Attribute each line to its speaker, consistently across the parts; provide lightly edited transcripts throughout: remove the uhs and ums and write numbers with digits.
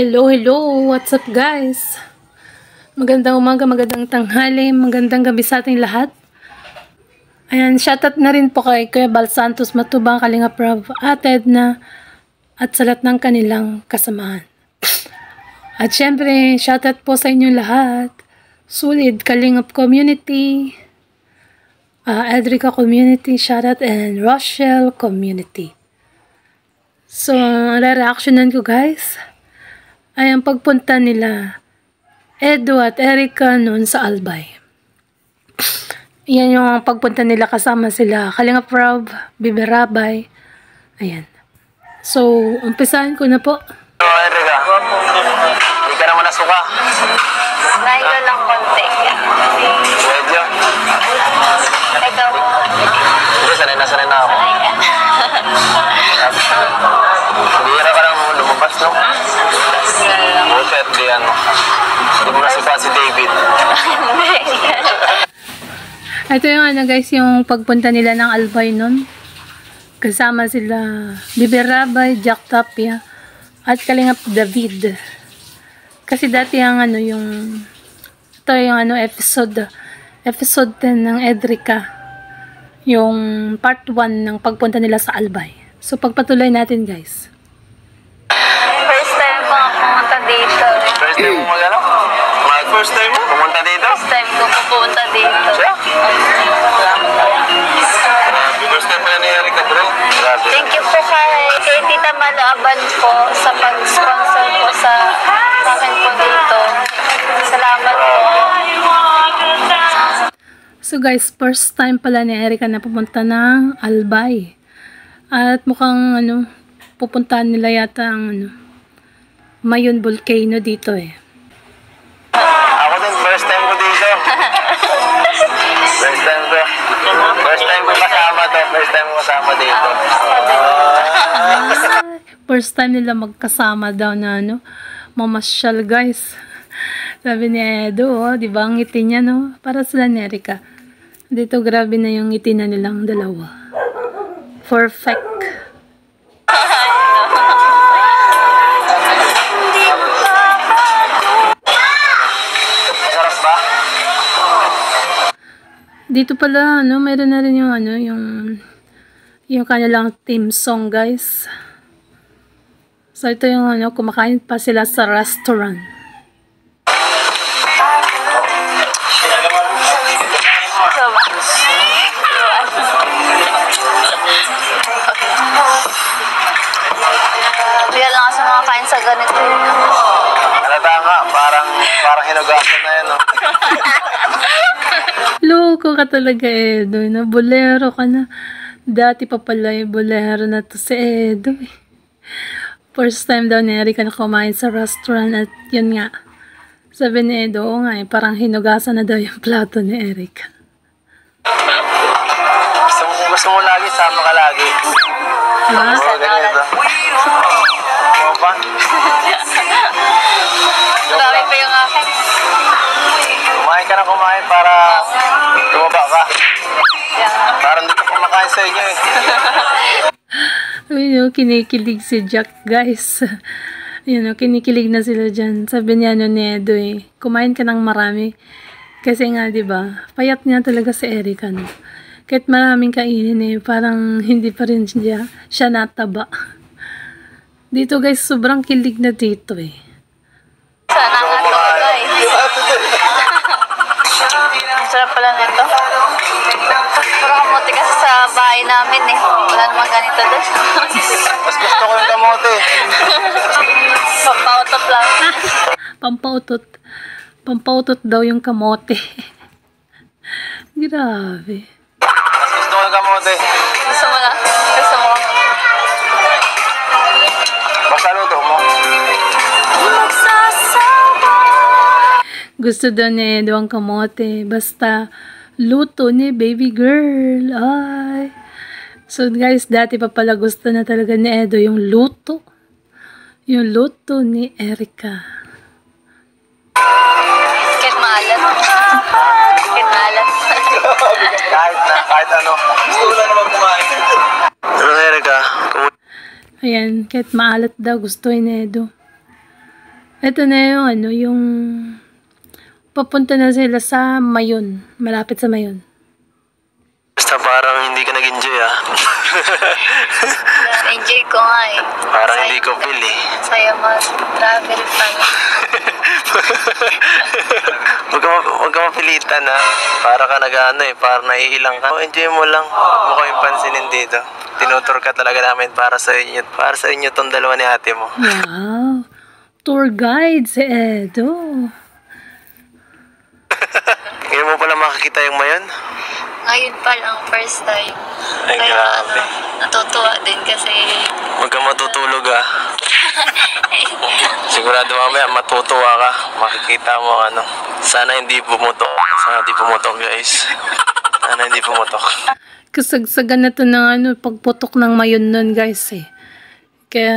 Speaker 1: Hello, hello! What's up guys? Magandang umaga, magandang tanghali, magandang gabi sa ating lahat. Ayan, shoutout na rin po kay Kuya Bal Santos Matubang, Kalinga Prab, Ate Edna, at sa lahat ng kanilang kasamahan. At syempre, shoutout po sa inyong lahat. Sulid, Kalingap Community, Edrica Community, shoutout, and Rochelle Community. So, re-reactionan ko guys ay ang pagpunta nila Edo at Erica noon sa Albay. Yan yung pagpunta nila, kasama sila Kalinga Prab, Bibi Rabay. Ayan. So, umpisahan ko na po.
Speaker 2: Erica, hindi ka naman nasuka.
Speaker 3: Nahilo lang konti.
Speaker 2: Medyo.
Speaker 3: Ikaw?
Speaker 2: Hindi, sanay na ako. Bihira ka lang lumabas, no? Buset, di ano. Hindi mo nasuka si David.
Speaker 1: Ito yung ano guys, yung pagpunta nila ng Albay nun. Kasama sila Bibi Rabay, Jack Tapia, at Kalingap David. Kasi dati ang ano yung ito yung ano episode 10 ng Edrica, yung part 1 ng pagpunta nila sa Albay. So pagpatuloy natin guys.
Speaker 3: First time ko pumunta dito.
Speaker 2: First time mo mag-ano? First time mo pumunta dito?
Speaker 3: First time ko pupunta dito.
Speaker 2: Siya? First time pala ni Erica, bro. Grabe.
Speaker 3: Thank you po kay Tita Malaaban po sa pag-sponsor po sa akin po dito. Salamat po.
Speaker 1: So guys, first time pala ni Erica na pupunta ng Albay. At mukhang ano, pupuntahan nila yata ang ano, Mayon Volcano dito eh.
Speaker 2: Ako din, first time ko dito. First time ko. First time ko kasama to. First time ko kasama dito.
Speaker 1: First time nila magkasama daw na ano, mamasyal guys. Sabi ni Edo, oh, di ba ang ngiti niya, no? Para sila ni Erica. Dito grabe na yung ngiti na nilang dalawa. Perfect.
Speaker 2: Sarap ba?
Speaker 1: Dito pala, ano, mayroon na rin yung ano, yung kanilang theme song, guys. So, ito yung ano, kumakain pa sila sa restaurant.
Speaker 3: Hindi lang kasi makakain sa ganito.
Speaker 2: Halata nga, parang hinugasan na yan, no?
Speaker 1: Loko ka talaga, Edo. No? Bolero ka na. Dati pa pala yung bolero na to si Edo. First time daw ni Erica na kumain sa restaurant at yun nga. Sabi ni Edo, nga parang hinugasan na daw yung plato ni Erica.
Speaker 2: Gusto mo lagi, sama ka lagi.
Speaker 1: Ha?
Speaker 2: Oo, ganyan ba? Oo ba?
Speaker 3: Marami pa yung akin.
Speaker 2: Kumain ka na kumain para tumaba ka. Parang hindi ka kumakain sa inyo eh.
Speaker 1: Ayun, kinikilig si Jack, guys. Ayun, kinikilig na sila dyan. Sabi niya ano ni Edo eh, kumain ka ng marami. Kasi nga, di ba, payat niya talaga si Erica, no? Kahit maraming kainin eh, parang hindi pa rin siya nataba. Dito guys, sobrang kilig na dito eh.
Speaker 3: Sana nga ito, guys. Ang sarap pala nito. Puro kamote kasi sa bahay namin eh. Wala namang ganito doon.
Speaker 2: Mas gusto ko yung kamote.
Speaker 3: Pampautot lang.
Speaker 1: Pampautot. Pampautot daw yung kamote. Grabe.
Speaker 2: Mas gusto ko yung kamote.
Speaker 3: Gusto mo na? Gusto mo?
Speaker 2: Basta luto mo.
Speaker 1: Gusto daw ni Edo ang kamote. Basta luto ni baby girl. Ay. So guys, dati pa pala gusto na talaga ni Edo yung luto. Yung luto ni Erica.
Speaker 3: Kahit maalat. Kahit maalat.
Speaker 2: kahit ano. Gusto ko na naman kumain. Ano, Erica?
Speaker 1: Ayan, kahit maalat daw gusto ni Edo. Ito na yung ano, yung papunta na sila sa Mayon. Malapit sa Mayon.
Speaker 2: Basta parang hindi ka nag-enjoy ah.
Speaker 3: Enjoy ko nga eh.
Speaker 2: Parang hindi ko feel eh.
Speaker 3: Saya mag-travel pa.
Speaker 2: Huwag ka mapilitan ha. Para ka nag-ano eh, para naiilang ka. Enjoy mo lang. Huwag mo kaming pansinin dito. Tinutur ka talaga namin para sa inyo. Para sa inyo tong dalawa ni ate mo.
Speaker 1: Wow! Tour guide si Edo.
Speaker 2: Ngayon mo pala makikita yung Mayon?
Speaker 3: Ngayon pa lang, first time.
Speaker 2: Ay,
Speaker 3: Kaya
Speaker 2: grabe.
Speaker 3: natutuwa din kasi
Speaker 2: Huwag ka matutulog ah. Sigurado mamaya matutuwa ka. Makikita mo ano. Sana hindi pumutok. Sana hindi pumutok guys. Sana hindi pumutok.
Speaker 1: Kasagsagan na to ng ano, pagputok ng Mayon nun guys eh. Kaya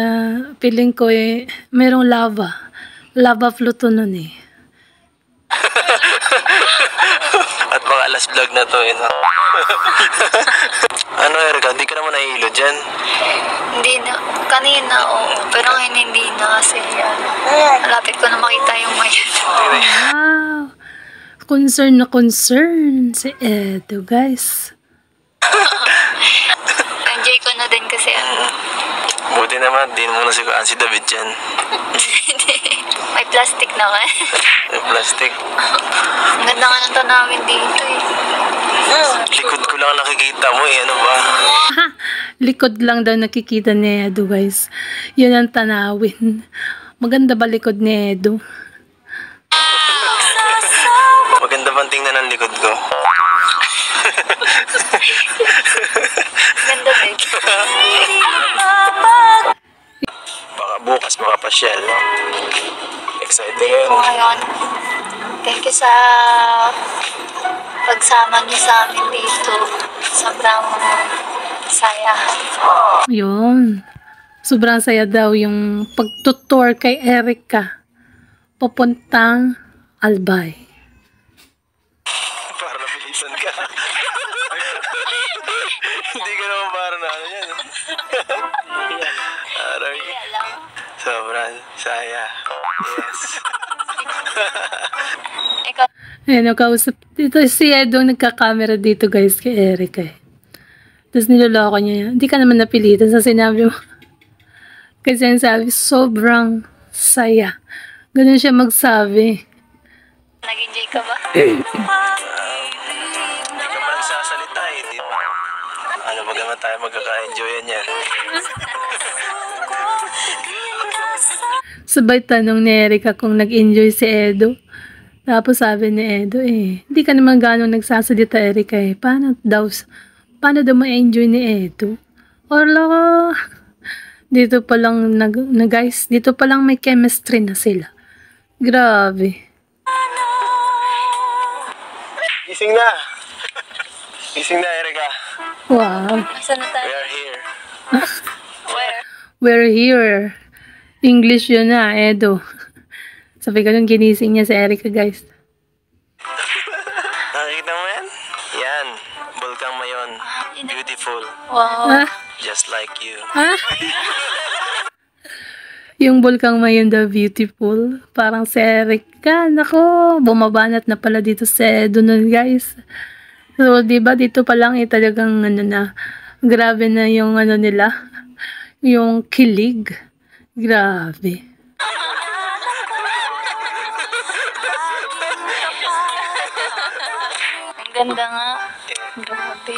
Speaker 1: feeling ko eh, mayroong lava. Lava flow to nun eh.
Speaker 2: At mga last vlog na to eh. No? Ano Erica, di ka naman nahihilo dyan?
Speaker 3: hindi na, kanina oo. Pero ngayon hindi na kasi malapit ko na makita yung Mayon.
Speaker 1: Wow! Concern na concern si Edo guys.
Speaker 3: Enjoy ko na din kasi
Speaker 2: Buti naman, di mo na si David dyan.
Speaker 3: may plastic naman.
Speaker 2: Yung plastic.
Speaker 3: Ang ganda nga ng tanawin dito eh.
Speaker 2: Likod ko lang nakikita mo eh, ano ba?
Speaker 1: Ha! Likod lang daw nakikita ni Edo guys. Yun ang tanawin. Maganda ba likod ni Edo?
Speaker 2: Maganda bang tingnan ang likod ko?
Speaker 3: Ganda din.
Speaker 2: Baka bukas makapasyal, no? Exciting yun.
Speaker 3: So ngayon, thank you sa pagsama niyo sa amin dito. Sobrang saya.
Speaker 1: Yun. Sobrang saya daw yung pagtutour kay Erica. Papuntang Albay.
Speaker 2: Para napilisan ka. Hindi ka naman para na ano yan. Aray. Sobrang saya. Yes.
Speaker 3: Ikaw,
Speaker 1: Ayan, kausap. Dito si Edo nagka-camera dito guys kay Erica eh. Tapos niloloko niya yan. Hindi ka naman napilitan sa sinabi mo. Kasi ang sabi, sobrang saya. Ganun siya magsabi.
Speaker 3: nag-enjoy ka ba?
Speaker 2: Hindi ka man nagsasalita eh. Di mo. Ano ba naman tayo magkaka-enjoyan yan?
Speaker 1: Sabay tanong ni Erica kung nag-enjoy si Edo. Tapos sabi ni Edo hindi ka naman gano'ng nagsasalita Erica eh. Paano daw ma-enjoy ni Edo? Orlo, dito pa lang guys, dito pa lang may chemistry na sila. Grabe.
Speaker 2: Gising na! Gising na, Erica.
Speaker 1: Wow.
Speaker 3: Saan na tayo?
Speaker 2: We are here.
Speaker 3: Where?
Speaker 1: We're here. English yun na, Edo. Sabi ka nung ginising niya si Erica, guys.
Speaker 2: Nakikita mo yan? Yan. Bulkang Mayon. Beautiful.
Speaker 3: Wow.
Speaker 1: Ah,
Speaker 2: Just like you.
Speaker 1: ah. Yung bulkang Mayon daw beautiful. Parang si Erica. Nako, bumabanat na pala dito si Edo nun, guys. So, diba, dito pa lang talagang ano na, grabe na yung ano nila. Yung kilig. Grabe.
Speaker 3: Ang ganda nga. Grabe.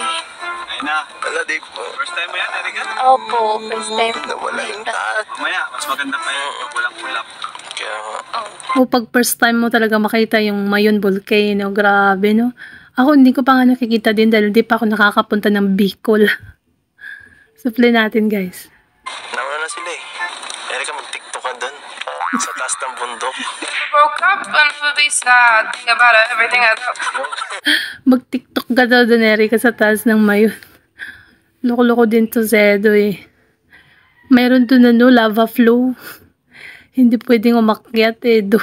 Speaker 2: Ay na. Wala, di ko. First time mo yan, Erica?
Speaker 3: Opo, first time.
Speaker 2: Nawala yung taas.
Speaker 4: Mamaya, mas maganda pa yung pag walang ulap.
Speaker 2: Kaya nga.
Speaker 1: O pag first time mo talaga makita yung Mayon Volcano, grabe no. Ako hindi ko pa nga nakikita din dahil hindi pa ako nakakapunta ng Bicol. Supply natin guys.
Speaker 2: Nauna na sila eh. Erica, mag-tiktok ka dun. Sa taas ng bundok.
Speaker 5: Broke up and for be sad. Think about everything I do.
Speaker 1: Mag-tiktok ka daw dun Erica sa taas ng Mayon. Loko-loko din to Zedo eh. Mayroon dun ano, lava flow. Hindi pwedeng umakyat eh do.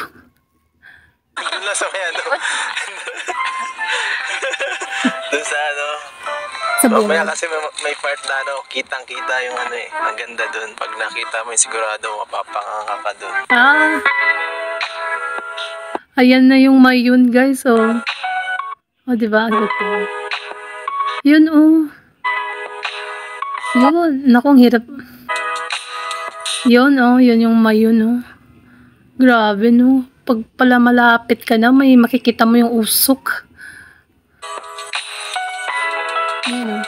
Speaker 2: Doon lang sa may ano. Doon sa ano.
Speaker 1: Sabihin
Speaker 2: Mamaya
Speaker 1: mo.
Speaker 2: kasi may part na ano, kitang-kita yung ano eh. Ang ganda dun. Pag nakita mo, sigurado mapapanganga ka dun.
Speaker 1: Ah. Ayan na yung Mayun, guys. Oh. Oh, diba? Ano to? Yun, oh. Yun. Naku, ang hirap. Yun, oh. Yun yung Mayun, oh. Grabe, no. Pag pala malapit ka na, may makikita mo yung usok. Ayan, oh.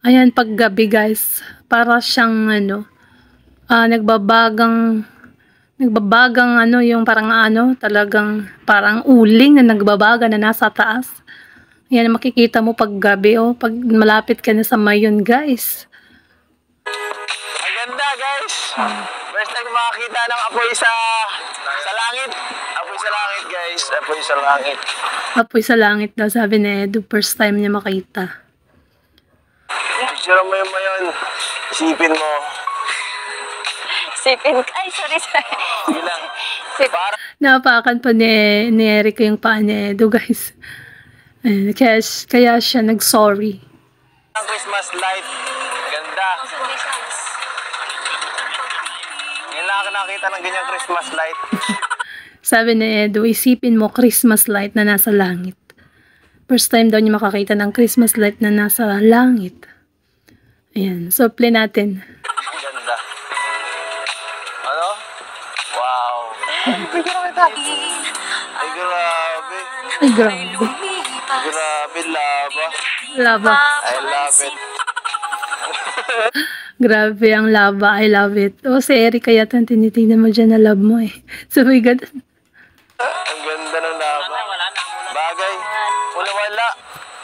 Speaker 1: Ayan, pag gabi, guys. Para siyang, ano, nagbabagang ano, yung parang ano, talagang parang uling na nagbabaga na nasa taas. Ayan, makikita mo pag gabi, oh. Pag malapit ka na sa Mayun, guys.
Speaker 2: Ang ganda, guys! First time makakita ng apoy sa langit. Apoy sa langit, guys. Apoy sa langit.
Speaker 1: Apoy sa langit daw, sabi ni Edu. First time niya makita.
Speaker 2: Picture mo yung Mayun. Isipin mo.
Speaker 3: Sipin ka. Ay, sorry.
Speaker 2: Sige lang. Para
Speaker 1: Napakan pa ni Eric yung paa ni Edu, guys. Ayan, kaya siya nag-sorry.
Speaker 2: ang Christmas light. Ganda. Ngayon lang ako nakita ng ganyang Christmas light.
Speaker 1: Sabi ni Edu, isipin mo Christmas light na nasa langit. First time daw niya makakita ng Christmas light na nasa langit. Ayan, so play natin.
Speaker 2: Ganda. Ano? Wow. Ay, grabe.
Speaker 1: Ay, grabe.
Speaker 2: Grabe, lava.
Speaker 1: Lava.
Speaker 2: I love it.
Speaker 1: Grabe ang lava. I love it. O, si Eric kaya ang tinitingnan mo dyan na love mo eh. So, my God.
Speaker 2: Ang ganda ng lava. Bagay. Wala.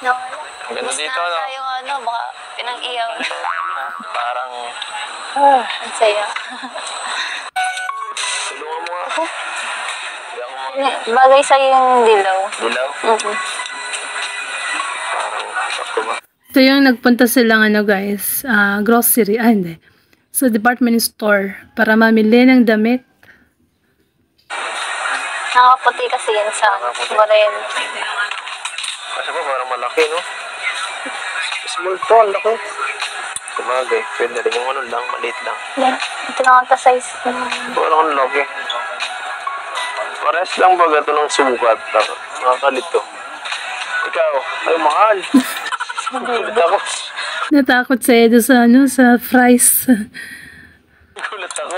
Speaker 2: Ang ganda dito, no?
Speaker 3: Yung ano, baka pinang-iyaw.
Speaker 2: Parang,
Speaker 3: Ang saya.
Speaker 2: tulungan mo nga ako. Hindi ako mga
Speaker 3: Bagay sa'yo yung dilaw.
Speaker 2: dilaw.
Speaker 3: Mhm.
Speaker 2: Parang, sakto ba?
Speaker 1: Ito yung nagpunta silang ano guys, grocery. Hindi. So, department store para mamili ng damit.
Speaker 3: Nakaputi kasi yan sa Morel.
Speaker 2: Kasi ba, parang malaki, no? Small to, ang laki. Kumagay, pwede rin yung ano lang, maliit lang.
Speaker 3: Yan. Ito lang ang size.
Speaker 2: Parang ang laki. Pares lang ba ito ng sukat? Nakakalito. Ikaw, ay mahal. Gulat ako.
Speaker 1: Natakot sa Edo sa ano, sa fries.
Speaker 2: Gulat ako.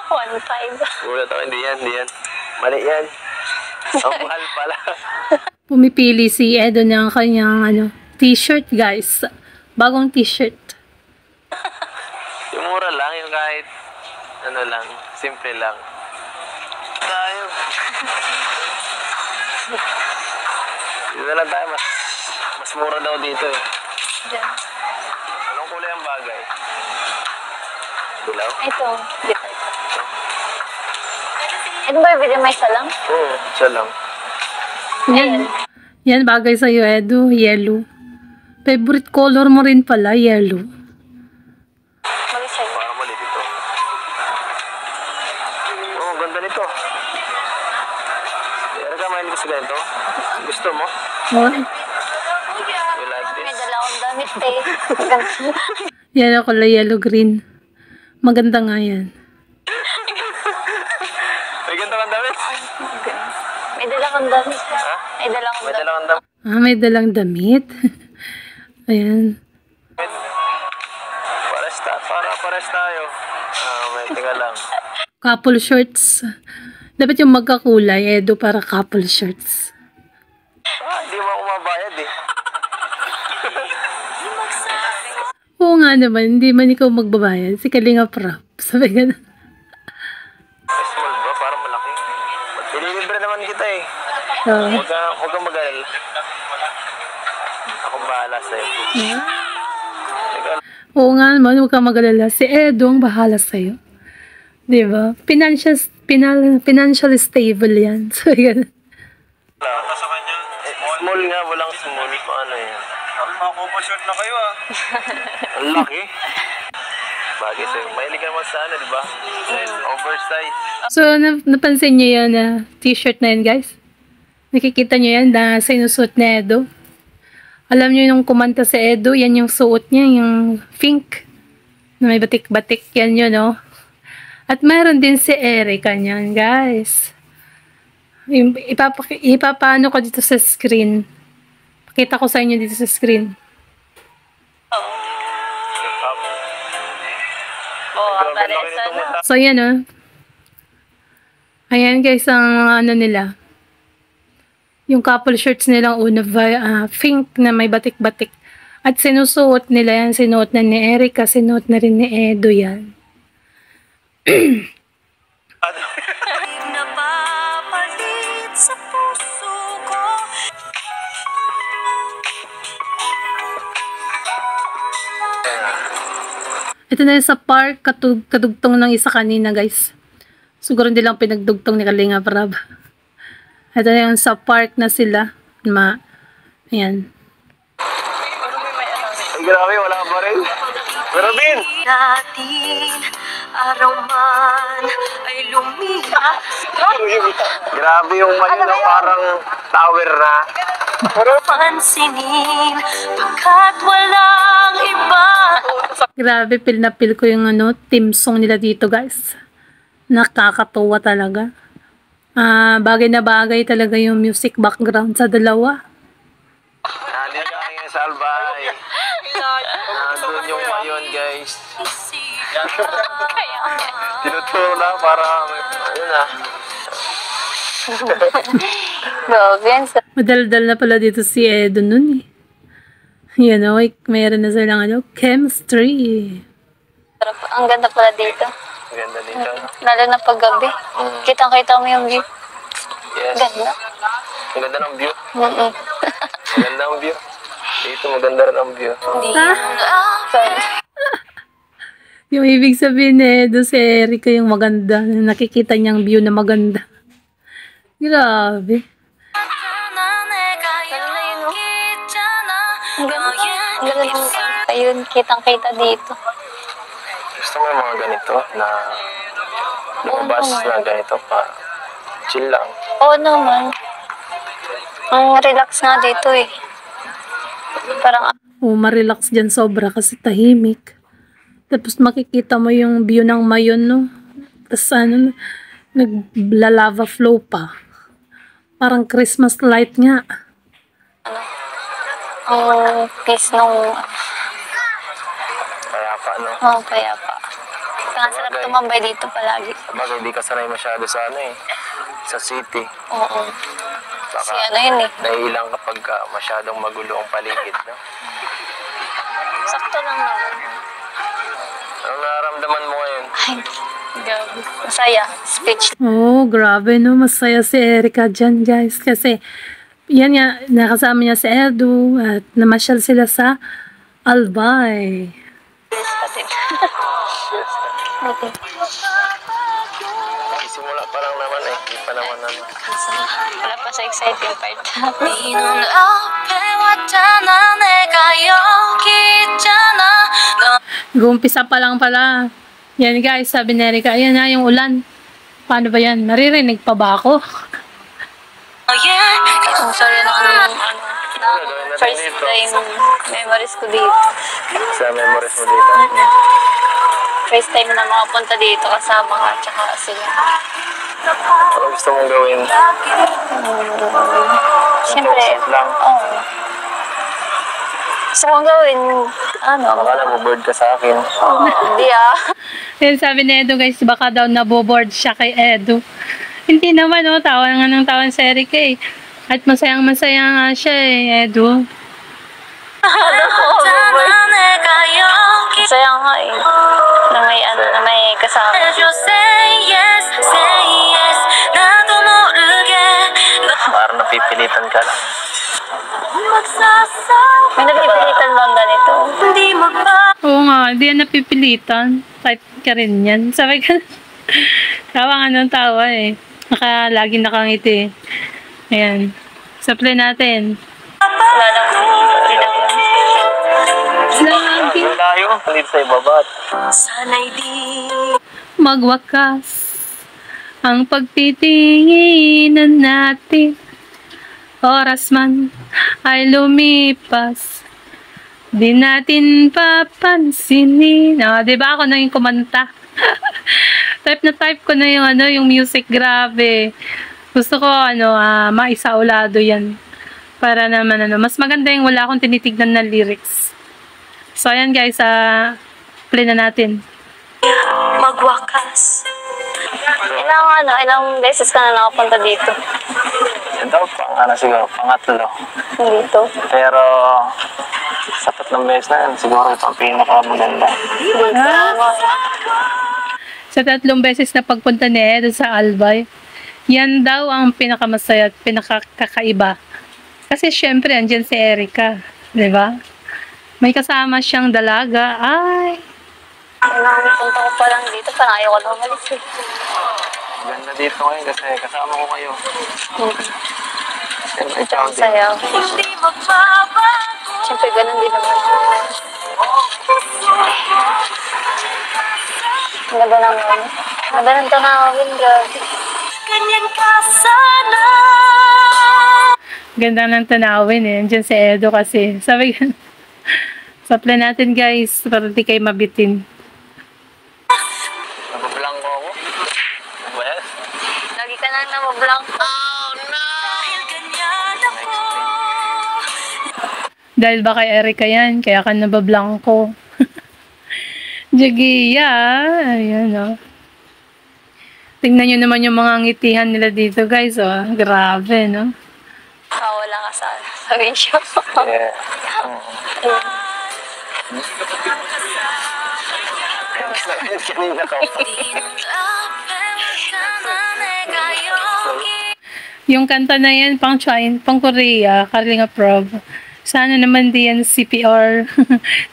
Speaker 3: 1.5.
Speaker 2: Gulat ako, hindi yan. Mali yan. Ang mahal pala.
Speaker 1: Pumipili si Edo ng kanyang ano, t-shirt guys. Bagong t-shirt.
Speaker 2: Yung mura lang, yung kahit ano lang, simple lang. Tayo. Dito na lang tayo, mas mura daw dito eh.
Speaker 3: Diyan.
Speaker 2: Anong kulay ang bagay? Dilaw?
Speaker 3: Ito. Dito. Ito ba yung video may isa lang?
Speaker 2: Oo, siya lang.
Speaker 1: Yan. Yan bagay sa iyo Edo, yellow. Favorite color mo rin pala, yellow.
Speaker 3: Bagay sa'yo.
Speaker 2: Parang mali dito. Oo, ang ganda nito. Pero ka, mahilig ka sa ganito? Gusto mo?
Speaker 1: Oh,
Speaker 2: You like
Speaker 3: May
Speaker 2: this?
Speaker 3: dala akong damit eh. Ganun.
Speaker 1: yan ako la yellow green. Maganda nga yan.
Speaker 2: May ganda kang damit?
Speaker 3: May dala akong damit.
Speaker 2: Ha?
Speaker 3: May dala akong
Speaker 2: May
Speaker 3: damit.
Speaker 2: dala kang damit?
Speaker 1: May dalang damit. Ayan.
Speaker 2: Pares tayo. May tinga lang.
Speaker 1: Couple shirts. Dapat yung magkakulay, Edo, para couple shirts.
Speaker 2: Hindi mo ako mabayad eh.
Speaker 1: Oo nga naman, hindi man ikaw magbabayad. Si Kalinga Prap. Sabi ka na.
Speaker 2: Small ba? Parang malaki. Ililibre naman kita eh.
Speaker 1: Oo.
Speaker 2: Huwag kang mag-alala. Akong bahala sa'yo. Ikaw,
Speaker 1: Oo nga naman, huwag kang mag-alala. Si Edo ang bahala sa'yo. Diba? Financial stable yan. So, yan.
Speaker 2: small nga, walang small. Paano yan?
Speaker 4: Mga couple short na kayo ah.
Speaker 2: Ang laki. Bagay sa'yo. Mahilig ka naman sa ano, di ba? Oversize.
Speaker 1: So, napansin niyo yan na t-shirt na yan, guys? Nakikita niyo yan na sinusuot na Edo? Alam niyo yung kumanta si Edo, yan yung suot niya, yung pink na may batik-batik, yan yun, no? At meron din si Erica niyan, guys. Ipapano ko dito sa screen. Pakita ko sa inyo dito sa screen. So, yan, oh. Ayan, guys, ang ano nila. Yung couple shirts nilang una, pink na may batik-batik. At sinusuot nila yan. Sinuot na ni Erica, sinuot na rin ni Edo yan.
Speaker 6: Napapalit sa puso ko.
Speaker 1: Ito na yung sa park, kadugtong ng isa kanina, guys. Siguro hindi lang pinagdugtong ni Kalinga Prab. Ito na yung sa park na sila. Ayan.
Speaker 2: Ay, grabe, wala pa rin. Pero din!
Speaker 6: Natin, araw man ay lumipas.
Speaker 2: Grabe yung mali na parang tower na.
Speaker 6: Pansinin, pagkat walang iba.
Speaker 1: Grabe, feel na feel ko yung theme song nila dito, guys. Nakakatuwa talaga. Bagay na bagay talaga yung music background sa dalawa.
Speaker 2: Nandito kami ngayon sa Albay. Nandun yung mayon, guys. Tinuturo na para, ayun na.
Speaker 1: Madaldal na pala dito si Edo nun eh. Yan o, mayroon na silang chemistry.
Speaker 3: Ang ganda pala dito.
Speaker 2: Ganda dito.
Speaker 3: Lalo na pag gabi. Kitang-kita mo yung view.
Speaker 2: Yes.
Speaker 3: Ganda.
Speaker 2: Ang ganda ng view.
Speaker 3: Mm-mm.
Speaker 2: Maganda ang view. Dito maganda rin ang view.
Speaker 3: Sorry.
Speaker 1: Yung ibig sabihin ni Edo si Erica yung maganda. Nakikita niyang view na maganda. Grabe.
Speaker 3: Ang ganda ng ayun, kitang-kita dito.
Speaker 2: Gusto mo yung mga ganito na lumabas na ganito pa. Chill lang.
Speaker 3: Oo naman. Ang relax nga dito eh. Parang
Speaker 1: Marelax dyan sobra kasi tahimik. Tapos makikita mo yung view ng mayon, no? Tapos naglalava flow pa. Parang Christmas light nga.
Speaker 3: ang peace nung
Speaker 2: Kaya pa, no?
Speaker 3: kaya pa. Kaya sarap tumambay dito palagi.
Speaker 2: Sabagay, hindi ka sanay masyado sa sa city.
Speaker 3: Oo.
Speaker 2: Baka
Speaker 3: Kasi ano yun eh.
Speaker 2: naiilang kapag masyadong magulo ang paligid, no?
Speaker 3: Sakto lang naman.
Speaker 2: Anong nararamdaman mo ngayon?
Speaker 3: Ay, gabi. Masaya. Speech.
Speaker 1: Oh, grabe no. Masaya si Erica dyan, guys. Kasi, yan nga, nakasama niya si Edo at namasyal sila sa Albay.
Speaker 3: Okay.
Speaker 2: Isimula pa lang naman eh. Hindi pa naman ano.
Speaker 3: Wala pa sa exciting part.
Speaker 1: Gumpisa pa lang pala. Yan guys, sabi ni Erica, ayan na yung ulan. Paano ba yan? Naririnig pa ba ako?
Speaker 3: Oh, sorry na first time memories ko dito.
Speaker 2: Sa memories mo dito.
Speaker 3: First time na makapunta dito kasama ka tsaka sila.
Speaker 2: Ano gusto mong gawin?
Speaker 3: Siyempre,
Speaker 2: lang.
Speaker 3: oo. Gusto kong gawin,
Speaker 2: Akala mo bored ka sa akin.
Speaker 3: hindi
Speaker 1: Then sabi ni Edo guys, baka daw naboboard siya kay Edo. Hindi naman, oh, tawa nga ng tawa si Erica eh. At masayang-masaya nga siya eh, Edo.
Speaker 3: Masaya nga eh. Na may kasama.
Speaker 2: Parang napipilitan ka lang.
Speaker 3: May napipilitan bang ganito?
Speaker 1: Oo nga, hindi yan napipilitan. Type ka rin yan. Sabi ka, tawa nga ng tawa eh. Lagi nakangiti. Ayan. Supply natin.
Speaker 3: Wala lang.
Speaker 1: Lagi
Speaker 2: Malayo. Dito sa ibabat.
Speaker 6: Sana'y di
Speaker 1: magwakas ang pagtitinginan natin. oras man ay lumipas, di natin papansinin. Diba ako na yung kumanta? Type na type ko na yung yung music, grabe. Gusto ko maisaulado yan. Para naman mas maganda yung wala akong tinitignan na lyrics. So ayan guys, play na natin.
Speaker 6: Magwakas.
Speaker 3: Ilang beses ka na nakapunta dito?
Speaker 2: Ito, siguro, pangatlo.
Speaker 3: Dito?
Speaker 2: Pero, sa 3 beses na yan, siguro ito ang pinakamaganda.
Speaker 1: Sa 3 beses na pagpunta ni Edo sa Albay, yan daw ang pinakamasaya at pinakakaiba. Kasi syempre, andyan si Erica. Diba? May kasama siyang dalaga. Ay!
Speaker 3: Punta ko pa lang dito, parang ayaw ko na umalis eh.
Speaker 2: Ganda dito ngayon kasi kasama ko kayo. Siyempre, ikaw din.
Speaker 3: Sayaw.
Speaker 6: Hindi magbabago.
Speaker 3: Siyempre, ganun din naman. Ang ganda naman. Ang ganda ng tanawin, grabe.
Speaker 6: Ganyan ka sana.
Speaker 1: Ganda ng tanawin eh. Andyan si Edo kasi. Sabi sa plan natin guys, para di kayo mabitin.
Speaker 2: Napablangko ako. Well,
Speaker 3: Lagi ka nang namablanko.
Speaker 6: Dahil ganyan ako.
Speaker 1: Dahil ba kay Erica yan, kaya ka nabablangko. Jagiya. Ayan Tingnan nyo naman yung mga ngitihan nila dito guys. Grabe, no?
Speaker 3: Wala ka sa video.
Speaker 2: yeah. Kanina ko.
Speaker 1: Yung kanta na yan, pang Korea, Kalinga Prab. Sana naman diyan CPR.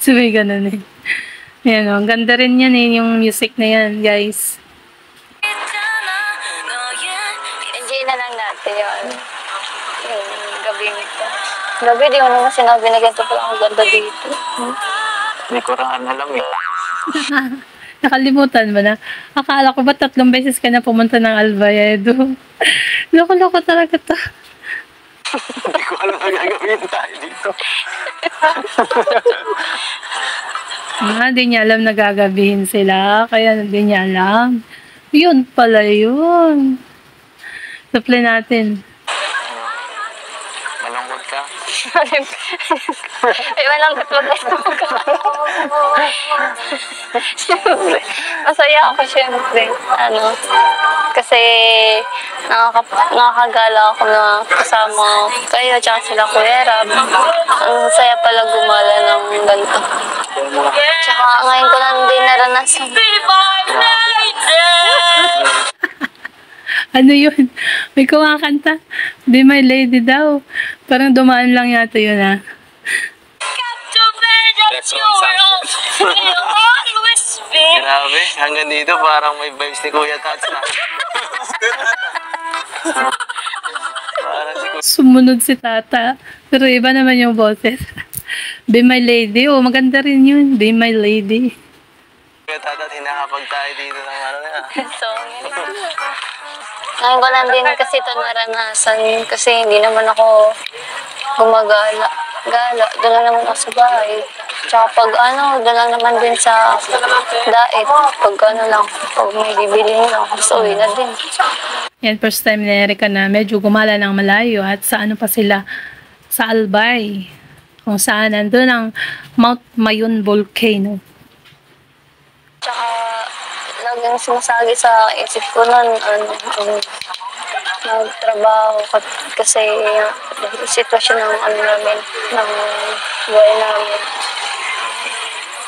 Speaker 1: Sabi ganun eh. Yan ang ganda rin yan eh, yung music na yan, guys.
Speaker 3: Enjoy na lang natin yung gabi nito. Gabi, di mo naman sinabi na ganito pala ang ganda dito.
Speaker 2: Hindi ko rin alam eh.
Speaker 1: Nakalimutan mo na. Akala ko ba 3 beses ka na pumunta ng Albayedo? Loko-loko talaga to.
Speaker 2: Hindi ko alam na gagawin tayo dito.
Speaker 1: Di niya alam na gagabihin sila. Kaya di niya alam. Yun pala yun. Supply natin.
Speaker 2: Malungkot ka?
Speaker 3: Ay, walang katulad ka. Siyempre. Masaya ako siyempre. Kasi nakakagala ako na kasama kayo tsaka sila Kuya Rab. Ang saya pala gumala ng ganito. Tsaka ngayon ko lang din naranasan.
Speaker 1: Ano yun? May kumakanta. Be My Lady daw. Parang dumaan lang yata yun
Speaker 2: Grabe, hanggang dito parang may vibes ni Kuya Tats na. Parang si Kuya.
Speaker 1: Sumunod si Tata. Pero iba naman yung boses. Be My Lady. Maganda rin yun. Be My Lady.
Speaker 2: Kuya Tats, hinahapag tayo dito ng
Speaker 3: So, ngayon ko lang din kasi ito naranasan. Kasi hindi naman ako gumagala. Doon lang naman ako sa bahay. Tsaka pag doon lang naman din sa daet. Pag lang, pag may bibili lang, so uwi na din.
Speaker 1: Yan, first time ni Erica na medyo gumala ng malayo at sa pa sila? Sa Albay. Kung saan nandun ang Mount Mayon Volcano.
Speaker 3: Tsaka laging sumasagi sa isip ko nun, nagtrabaho kasi yung sitwasyon ng namin, ng buhay namin.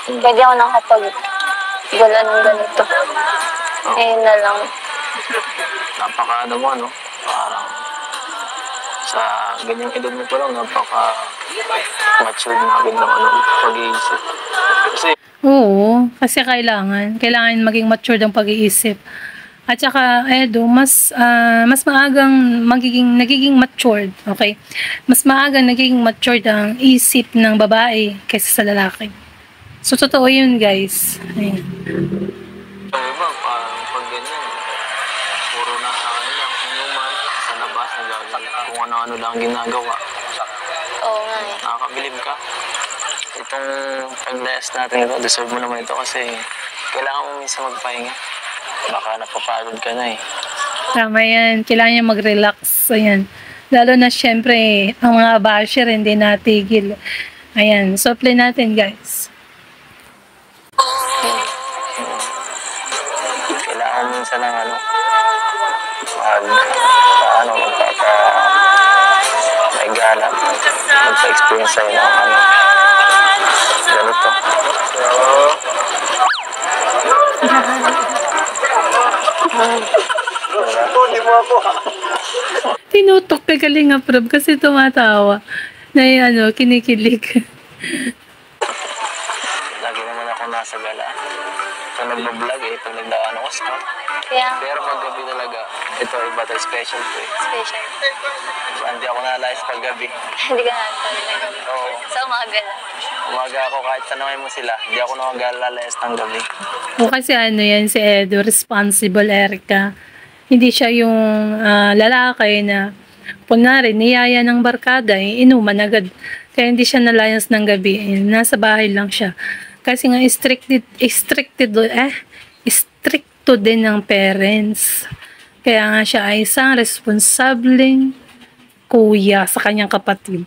Speaker 3: Pwede ako nakapag-gala ng ganito. Ayun na lang.
Speaker 2: Napaka mo, no? Parang sa ganyang edad mo pa lang, napaka-matured na agad ng pag-iisip.
Speaker 1: Oo, kasi kailangan maging matured ang pag-iisip. At saka, Edo, mas maagang nagiging matured, okay? Mas maagang nagiging matured ang isip ng babae kaysa sa lalaki. So, totoo yun, guys. Ayan.
Speaker 2: Yung iba, parang pag ganyan, puro nasa lang, inuman, sa labas, nagagawin. Kung kung ano lang ginagawa.
Speaker 3: Oo nga eh.
Speaker 2: Nakakabilib ka. Itong pag-rest natin ito, deserve mo naman ito kasi kailangan mo minsan magpahinga. Baka napapagod ka na eh.
Speaker 1: Tama yan. Kailangan niya mag-relax. Ayan. Lalo na syempre, ang mga basher hindi natigil. Ayan. So, play natin, guys.
Speaker 2: Kailangan mo minsan ng may gala. Magpa-experience sa'yo ng ganito.
Speaker 1: Tinutok kay Kalinga Prab kasi tumatawa. Na kinikilig.
Speaker 2: Lagi naman ako nasa gala. Pag nagbablog pag nagdaan ako stop.
Speaker 3: Kaya,
Speaker 2: Pero pag gabi talaga, ito iba tayo special to eh.
Speaker 3: special.
Speaker 2: Hindi ako nalayas pag gabi.
Speaker 3: Hindi ka nakakali na gabi.
Speaker 2: Oo.
Speaker 3: Sa umaga lang.
Speaker 2: Umaga ako kahit tanongin mo sila, hindi ako nakagalayas ng gabi.
Speaker 1: O kasi yan, si Edo, responsible Erica. Hindi siya yung lalaki na kunwari, niyaya ng barkada, inuman agad. Kaya hindi siya nalayas ng gabi. Nasa bahay lang siya. Kasi nga stricto din ng parents. Kaya nga siya ay isang responsableng kuya sa kanyang kapatid.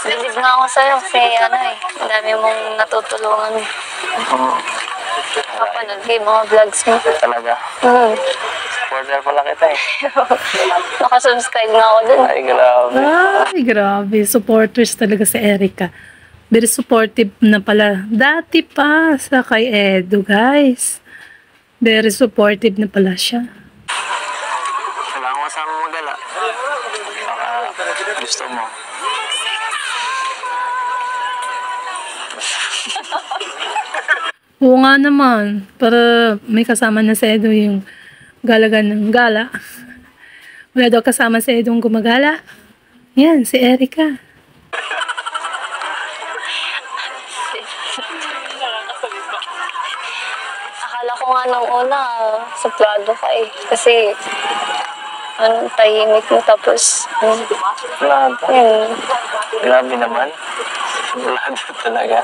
Speaker 3: Bilib nga ako sa'yo kasi ang dami mong natutulungan. Kapanood kayo mga vlogs mo.
Speaker 2: Talaga. Supporter pala kita eh.
Speaker 3: Nakasubscribe nga ako dun.
Speaker 2: Ay, grabe.
Speaker 1: Ay, grabe. Supporters talaga si Erica. Very supportive na pala. Dati pa sa kay Edo, guys. Very supportive na pala siya.
Speaker 2: Kailangan ko kasama magala. Baka gusto mo.
Speaker 1: Oo nga naman. Para may kasama na si Edo yung galagan ng gala. Wala daw kasama si Edo yung gumagala. Yan, si Erica.
Speaker 3: Akala ko nga nung una, suplado ka eh. Kasi, tahimik mo tapos,
Speaker 2: Plado. Grabe naman. Plado talaga.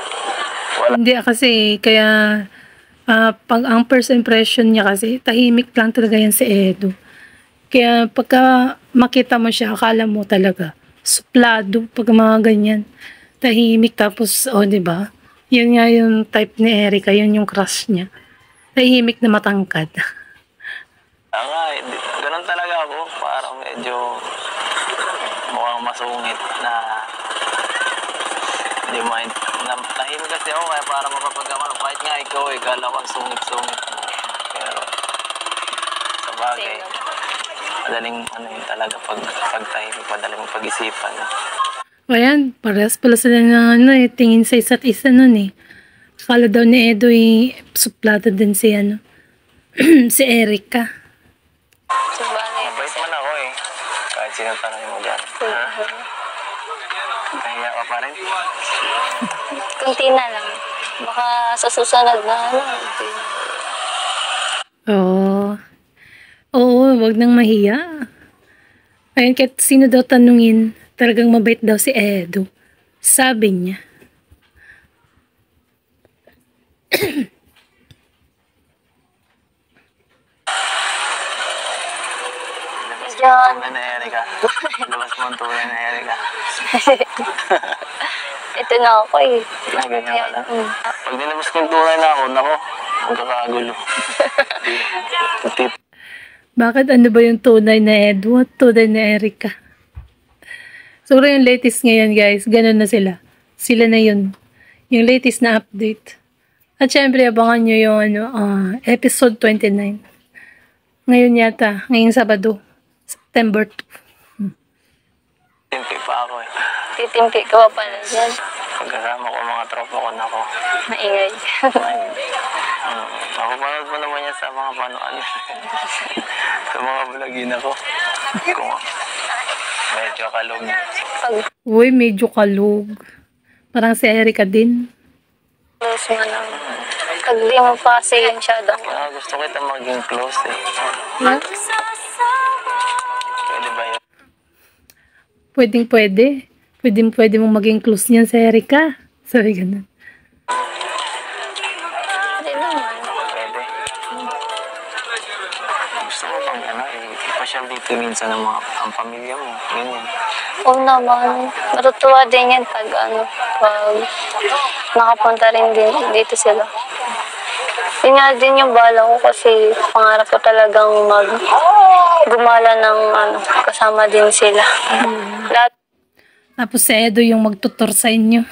Speaker 1: Hindi kasi, kaya pag ang first impression niya kasi, tahimik lang talaga yan si Edo. Kaya pagka makita mo siya, akala mo talaga, suplado, pag mga ganyan. Tahimik tapos, diba? Yun nga yung type ni Erica, yun yung crush niya. Tahimik na matangkad.
Speaker 2: Ganun talaga ako. Parang medyo mukhang masungit na hindi mind. Tahimik kasi ako kaya para mapapagkaman. Kahit nga ikaw kala ko sungit-sungit. Pero sa bagay, madaling talaga pag tahimik, madaling pag-isipan.
Speaker 1: Ayan, parehas pala sila ng tingin sa isa't isa nun eh. Akala daw ni Edo suplado din si si Erica.
Speaker 2: Mabait man ako kahit sino tanongin mo dyan. Kaya ka pa rin.
Speaker 3: kunti na lang. Baka sa susunod na
Speaker 1: Oo, wag nang mahiya. Ayun, kahit sino daw tanungin, talagang mabait daw si Edo. Sabi niya.
Speaker 3: John.
Speaker 2: Tunay na Erica. Labas mo ang tunay na Erica.
Speaker 3: Ito na ako eh.
Speaker 2: Ganyan ka lang. Pag nilabas ko yung tunay na ako, nako, magkakagulo.
Speaker 1: Bakit ano ba yung tunay na Edo at tunay na Erica? Siguro yung latest ngayon guys, ganun na sila. Sila na yun. Yung latest na update. At syempre, abangan nyo yung episode 29. Ngayon yata, ngayong Sabado, September 2.
Speaker 2: Timpi pa ako
Speaker 3: Titimpi ka pa pala dyan.
Speaker 2: Pagkasama ko mga tropa ko, nako.
Speaker 3: Maingay.
Speaker 2: Mapapanood mo naman yan sa mga panuan. Sa mga vlogin ako. Kung medyo kalog.
Speaker 1: Uy, medyo kalog. Parang si Erica din.
Speaker 3: Close mo lang. Pag di mo pa kasi yung shadow.
Speaker 2: Gusto kita maging close
Speaker 6: Magsasama
Speaker 1: Pwedeng-pwede. Pwedeng-pwede mong maging close niyan sa Erika. Sabi ganun.
Speaker 3: Hindi naman.
Speaker 2: Pwede. Gusto mo bang ipasyal dito minsan ang pamilya mo? Ganyan.
Speaker 3: Oo naman. Matutuwa din yan pag nakapunta rin din dito sila. Yun nga din yung bala ko kasi pangarap ko talagang gumala ng kasama din sila. Lahat.
Speaker 1: Tapos si Edo yung magtutor sa inyo.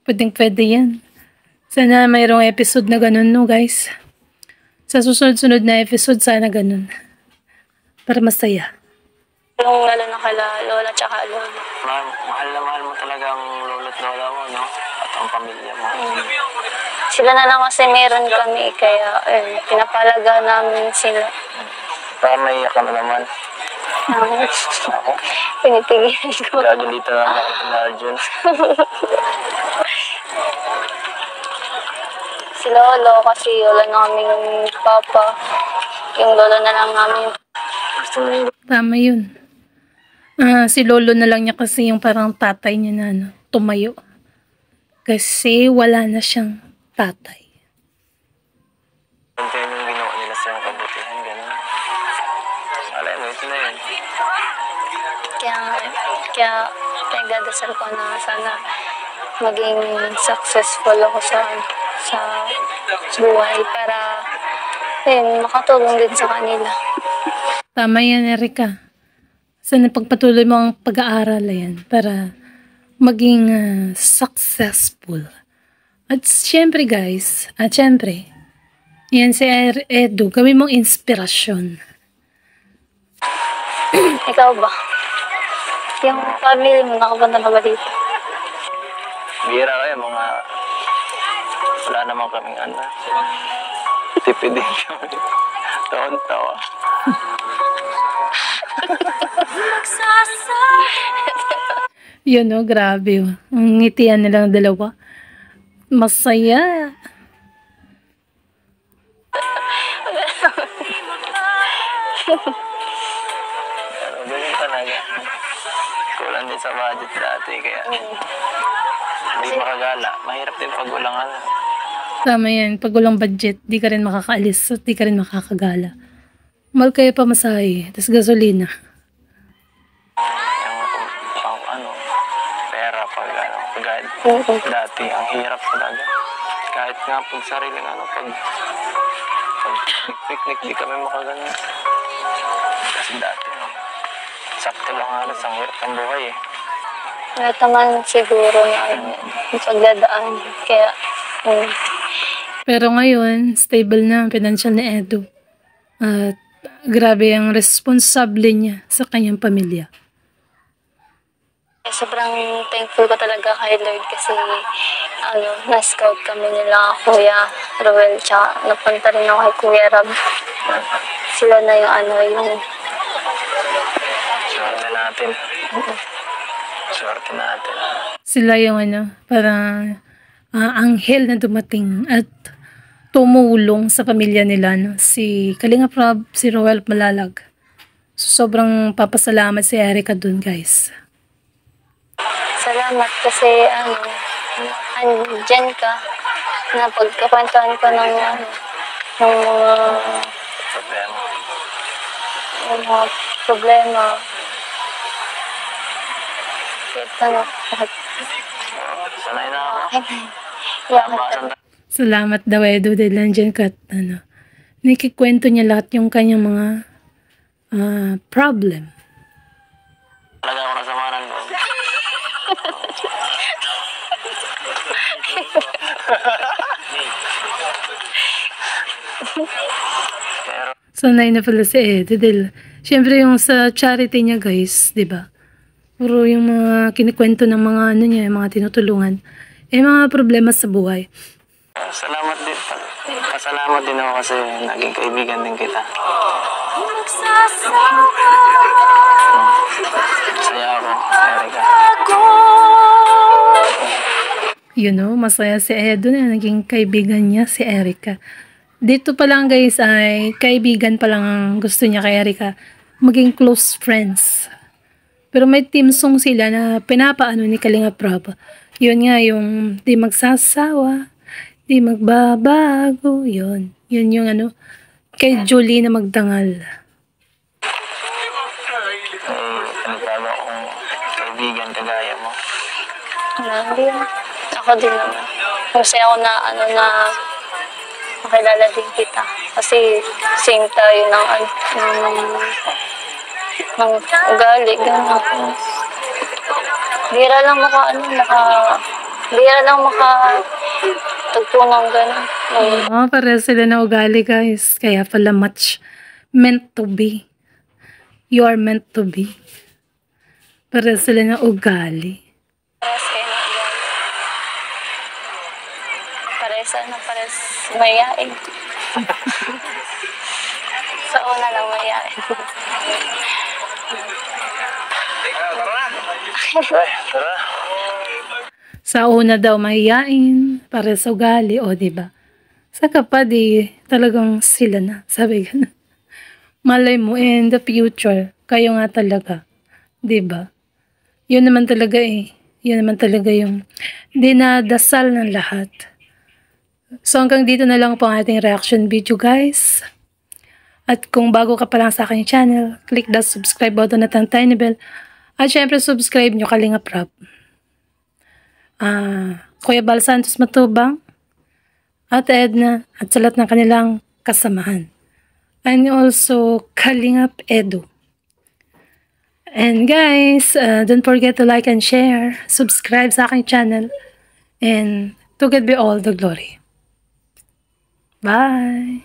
Speaker 1: Pwedeng-pwede yan. Sana mayroong episode na ganun, no, guys? Sa susunod-sunod na episode, sana ganun. Para masaya.
Speaker 3: Yung lalo na kala lola tsaka lola.
Speaker 2: Mahal na mahal mo talaga ang lolo't lola mo, no? At ang pamilya mo.
Speaker 3: Sila na lang kasi meron kami, kaya pinapalaga namin sila.
Speaker 2: Parang naiyak ka na naman.
Speaker 3: Pinipigilan ko.
Speaker 2: Gagalitan na ako ni Arjun.
Speaker 3: Si lolo kasi wala na kaming papa. Yung lolo na lang namin.
Speaker 2: Gusto mo yung
Speaker 1: Tama yun. Si lolo na lang niya kasi yung parang tatay niya na tumayo. Kasi wala na siyang tatay.
Speaker 2: content yung ginawa nila sa yung kabutihan, gano'n. Alay mo, ito na yun.
Speaker 3: Kaya pinagdadasal ko na sana maging successful ako sa buhay para makatulong din sa kanila.
Speaker 1: Tama yan, Erika. Sana pagpatuloy mo ang pag-aaral yan para maging successful. At syempre guys, yan si Edu, gawin mong inspirasyon.
Speaker 3: Ikaw ba? Yung family mo, nakapunta na ba dito?
Speaker 2: Bira kayo, wala naman kaming tipid din kami. Taon-tawa.
Speaker 1: Yun o, grabe o. Ang ngitian nilang dalawa. Masaya.
Speaker 2: Pero ganyan talaga. Kulang din sa budget dati, kaya hindi makagala. Mahirap din pag walang
Speaker 1: Tama yan. Pag walang budget, di ka rin makakaalis at di ka rin makakagala. Mahal kayo pa masahe, tas gasolina.
Speaker 2: yung pera pag dati, ang hirap talaga. Kahit nga pag sariling pag picnic, di kami makagana. Kasi dati, sakto lang halos, ang hirap ng buhay eh.
Speaker 3: Lahat naman siguro na yung pagdadaan. Kaya,
Speaker 1: Pero ngayon, stable na ang financial ni Edu. At grabe ang responsable niya sa kanyang pamilya.
Speaker 3: sobrang thankful ko talaga kay Lord kasi na-scout kami nila Kuya Roel tsaka napunta rin ako kay Kuya Rab. Sila na yung
Speaker 2: Swerte natin. Swerte natin.
Speaker 1: Sila yung parang anghel na dumating at tumulong sa pamilya nila. No? Si Kalinga Prab, si Roel Malalag. So, sobrang papasalamat si Erika dun, guys.
Speaker 3: salamat kasi andyan ka na pagkakwentuhan ko ng
Speaker 2: Problema.
Speaker 3: mga problema. Ito
Speaker 2: Sanay na ako.
Speaker 3: yeah,
Speaker 1: Salamat daw, Edu, dahil nandyan ka at nakikwento niya lahat yung kanyang mga problem.
Speaker 2: Talaga ako nasama ng loob. Pero,
Speaker 1: Sanay na pala si Edu dahil syempre yung sa charity niya, guys, di ba? Puro yung mga kinikwento ng mga niya, yung mga tinutulungan. Mga problema sa buhay.
Speaker 2: salamat din. Pasalamat din ako kasi naging kaibigan din kita. Saya ako, Erika.
Speaker 1: Masaya si Edu na naging kaibigan niya si Erika. Dito pa lang, guys, ay kaibigan pa lang ang gusto niya kay Erika. Maging close friends. Pero may team song sila na pinapaano ni Kalinga Prab. Yun nga, yung di magsasawa, di magbabago, yun. Yun yung ano, kay Julie na magdangal.
Speaker 2: Ang tama kong kaibigan kagaya mo.
Speaker 3: Hindi. Ako din naman. Kasi ako na, makilala din kita. Kasi same tayo ng ugali, gano'n. Bira lang tagpo ng gano'n.
Speaker 1: Pareho sila na ugali, guys. Kaya pala much meant to be. You are meant to be. Pareho sila na ugali.
Speaker 3: Pares kayo na ugali. Pares mayayain. Sa una lang mayayain.
Speaker 2: Tara.
Speaker 1: Sa una daw mahiyain, para sa ugali, o diba? Sa kapad, talagang sila na. Sabi ka na. Malay mo, in the future, kayo nga talaga. Diba? Yun naman talaga Yun naman talaga yung dinadasal ng lahat. So hanggang dito na lang po ang ating reaction video, guys. At kung bago ka pa lang sa aking channel, click the subscribe button at ang tiny bell. At syempre, subscribe nyo Kalinga Prab. Kuya Bal Santos Matubang, at Edna, at sa lahat ng kanilang kasamahan. And also, Kalingap Edu. And guys, don't forget to like and share, subscribe sa aking channel, and to God be all the glory. Bye!